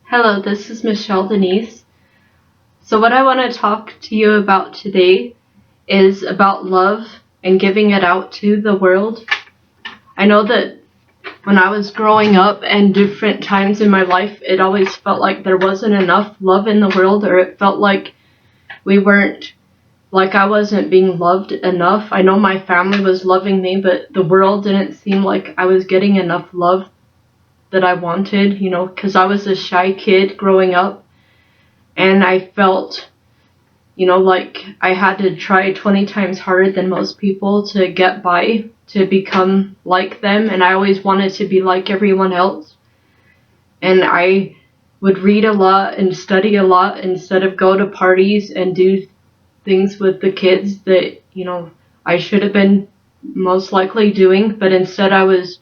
Hello, this is Michelle Denise. So, what I want to talk to you about today is about love and giving it out to the world. I know that when I was growing up and different times in my life, it always felt like there wasn't enough love in the world, or it felt like we weren't, like I wasn't being loved enough. I know my family was loving me, but the world didn't seem like I was getting enough love that I wanted, because I was a shy kid growing up, and I felt, like I had to try 20 times harder than most people to get by, to become like them, and I always wanted to be like everyone else. And I would read a lot and study a lot instead of go to parties and do things with the kids that, I should have been most likely doing, but instead I was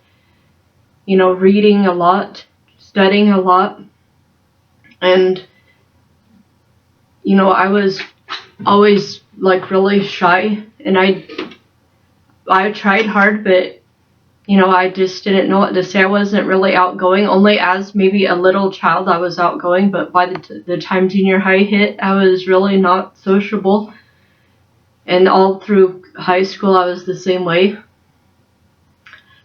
reading a lot, studying a lot, and, I was always like really shy, and I tried hard, but, I just didn't know what to say. I wasn't really outgoing. Only as maybe a little child I was outgoing, but by the time junior high hit, I was really not sociable, and all through high school I was the same way.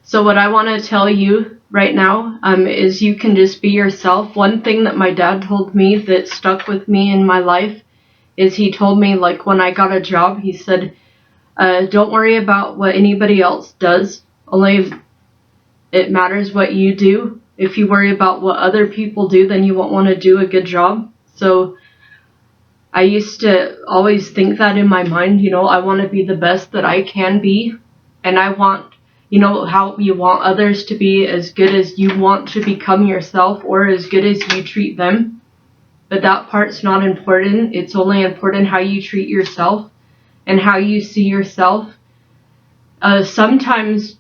So what I want to tell you right now is you can just be yourself. One thing that my dad told me that stuck with me in my life is he told me, like, when I got a job, he said, don't worry about what anybody else does. Only it matters what you do. If you worry about what other people do, then you won't want to do a good job. So I used to always think that in my mind, I want to be the best that I can be, and I want, how you want others to be as good as you want to become yourself, or as good as you treat them. But that part's not important. It's only important how you treat yourself and how you see yourself. Sometimes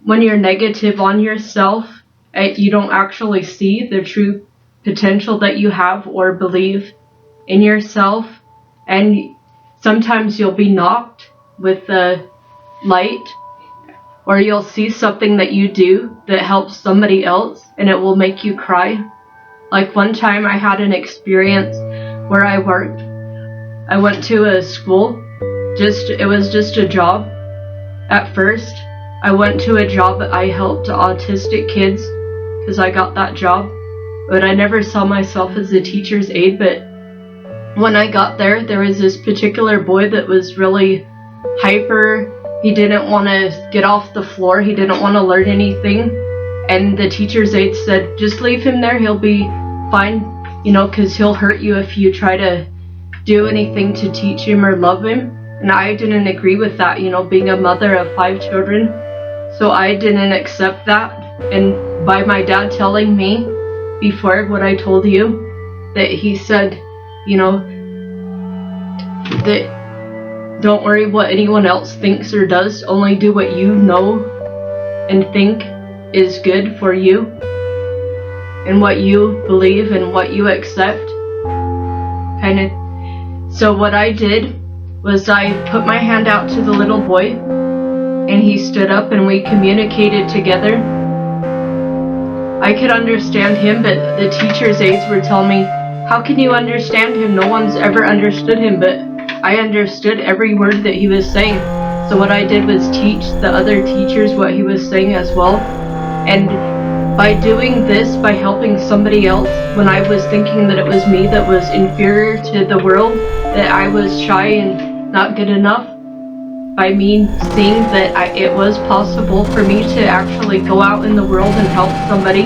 when you're negative on yourself, you don't actually see the true potential that you have or believe in yourself. And sometimes you'll be knocked with the light, or you'll see something that you do that helps somebody else, and it will make you cry. Like one time I had an experience where I worked. I went to a school. It was just a job. At first, I went to a job that I helped autistic kids because I got that job. But I never saw myself as a teacher's aide. But when I got there, there was this particular boy that was really hyper. He didn't want to get off the floor. He didn't want to learn anything. And the teacher's aide said, just leave him there. He'll be fine, because he'll hurt you if you try to do anything to teach him or love him. And I didn't agree with that, being a mother of 5 children. So I didn't accept that. And by my dad telling me before what I told you, that he said, that don't worry what anyone else thinks or does, only do what you know and think is good for you, and what you believe and what you accept. So what I did was I put my hand out to the little boy, and he stood up and we communicated together. I could understand him, but the teacher's aides were telling me, how can you understand him? No one's ever understood him. But I understood every word that he was saying. So what I did was teach the other teachers what he was saying as well. And by doing this, by helping somebody else, when I was thinking that it was me that was inferior to the world, that I was shy and not good enough, by me seeing that it was possible for me to actually go out in the world and help somebody,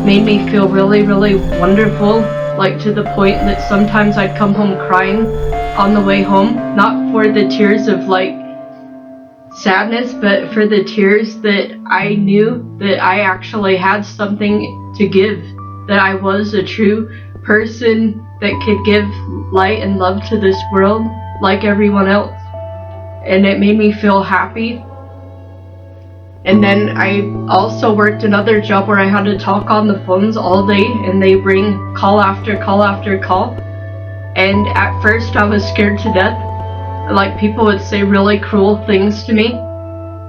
made me feel really, really wonderful, like to the point that sometimes I'd come home crying on the way home, not for the tears of like sadness, but for the tears that I knew that I actually had something to give, that I was a true person that could give light and love to this world like everyone else. And it made me feel happy. And then I also worked another job where I had to talk on the phones all day, and they bring call after call after call. And at first I was scared to death. Like, people would say really cruel things to me.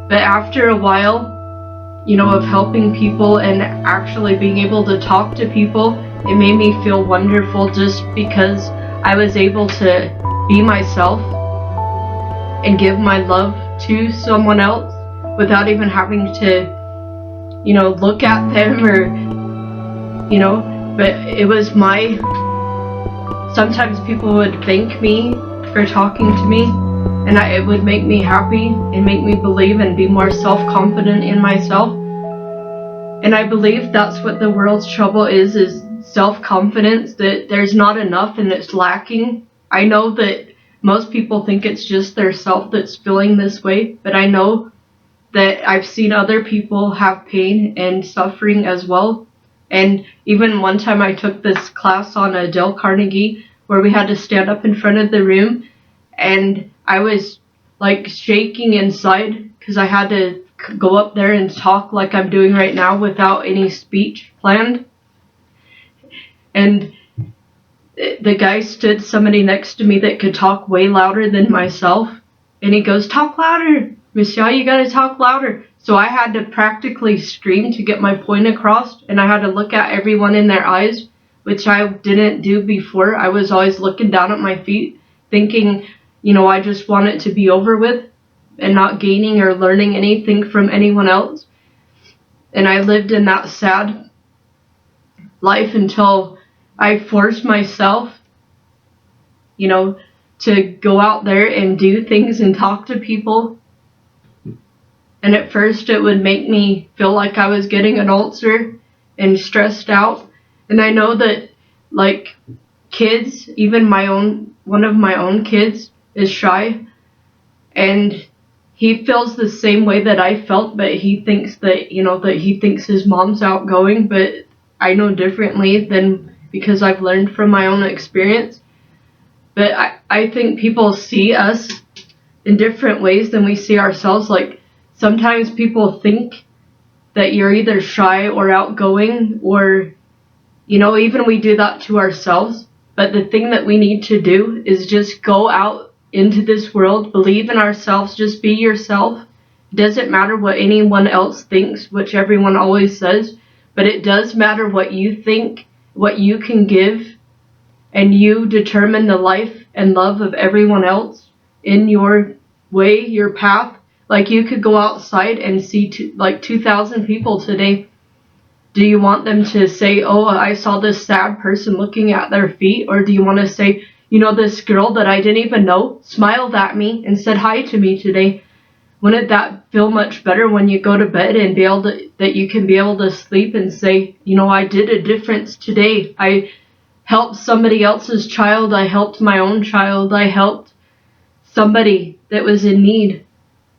But after a while, of helping people and actually being able to talk to people. It made me feel wonderful just because I was able to be myself and give my love to someone else without even having to, look at them or, but it was sometimes people would thank me for talking to me, and it would make me happy and make me believe and be more self-confident in myself. And I believe that's what the world's trouble is self-confidence, that there's not enough and it's lacking. I know that most people think it's just their self that's feeling this way, but I know that I've seen other people have pain and suffering as well. And even one time I took this class on Dale Carnegie where we had to stand up in front of the room, and I was like shaking inside because I had to go up there and talk like I'm doing right now without any speech planned. And the guy stood somebody next to me that could talk way louder than myself, and he goes, "Talk louder, Michelle, you gotta talk louder." So I had to practically scream to get my point across, and I had to look at everyone in their eyes, which I didn't do before. I was always looking down at my feet, thinking, I just want it to be over with and not gaining or learning anything from anyone else. And I lived in that sad life until I forced myself, to go out there and do things and talk to people. And at first it would make me feel like I was getting an ulcer and stressed out. And I know that, like, kids, even one of my own kids is shy, and he feels the same way that I felt, but he thinks that, that he thinks his mom's outgoing, but I know differently because I've learned from my own experience. But I think people see us in different ways than we see ourselves. Like, sometimes people think that you're either shy or outgoing, or, even we do that to ourselves. But the thing that we need to do is just go out into this world, believe in ourselves, just be yourself. It doesn't matter what anyone else thinks, which everyone always says, but it does matter what you think, what you can give, and you determine the life and love of everyone else in your way, your path. Like, you could go outside and see 2,000 people today. Do you want them to say, "Oh, I saw this sad person looking at their feet"? Or do you want to say, "This girl that I didn't even know smiled at me and said hi to me today"? Wouldn't that feel much better when you go to bed and that you can be able to sleep and say, "I did a difference today. I helped somebody else's child. I helped my own child. I helped somebody that was in need."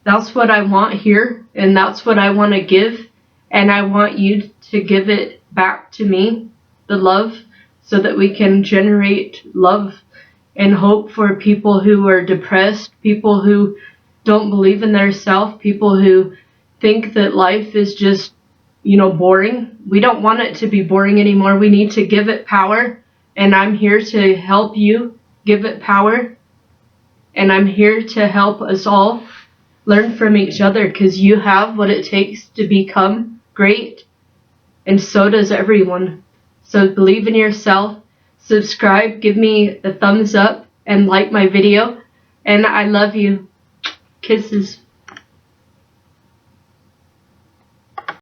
That's what I want here, and that's what I want to give. And I want you to give it back to me, the love, so that we can generate love and hope for people who are depressed, people who don't believe in their self, people who think that life is just, boring. We don't want it to be boring anymore. We need to give it power. And I'm here to help you give it power. And I'm here to help us all learn from each other, because you have what it takes to become great, and so does everyone. So believe in yourself, subscribe, give me a thumbs up, and like my video. And I love you. Kisses.